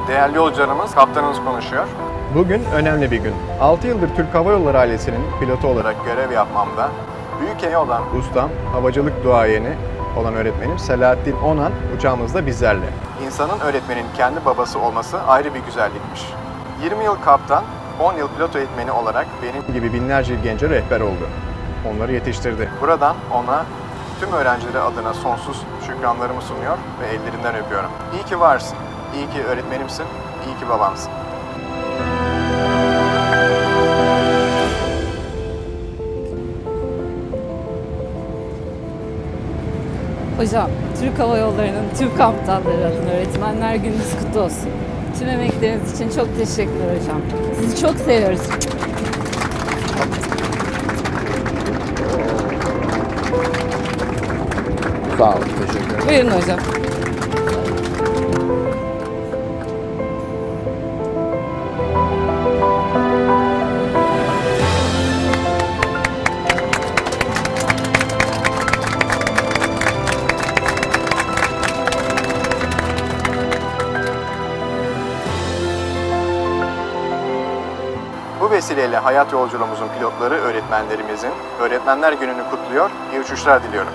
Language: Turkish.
Değerli yolcularımız, kaptanımız konuşuyor. Bugün önemli bir gün. 6 yıldır Türk Hava Yolları ailesinin pilotu olarak görev yapmamda büyük emeği olan ustam, havacılık duayeni olan öğretmenim Selahattin Onan uçağımızda bizlerle. İnsanın öğretmenin kendi babası olması ayrı bir güzellikmiş. 20 yıl kaptan, 10 yıl pilot eğitmeni olarak benim gibi binlerce gence rehber oldu. Onları yetiştirdi. Buradan ona tüm öğrencileri adına sonsuz şükranlarımı sunuyor ve ellerinden öpüyorum. İyi ki varsın, iyi ki öğretmenimsin, iyi ki babamsın. Hocam, Türk Hava Yolları'nın tüm kaptanları adına Öğretmenler Gününüz kutlu olsun. Tüm emekleriniz için çok teşekkürler hocam. Sizi çok seviyoruz. Sağ olun, teşekkür ederim. Buyurun hocam. Bu vesileyle hayat yolculuğumuzun pilotları öğretmenlerimizin Öğretmenler Günü'nü kutluyor, iyi uçuşlar diliyorum.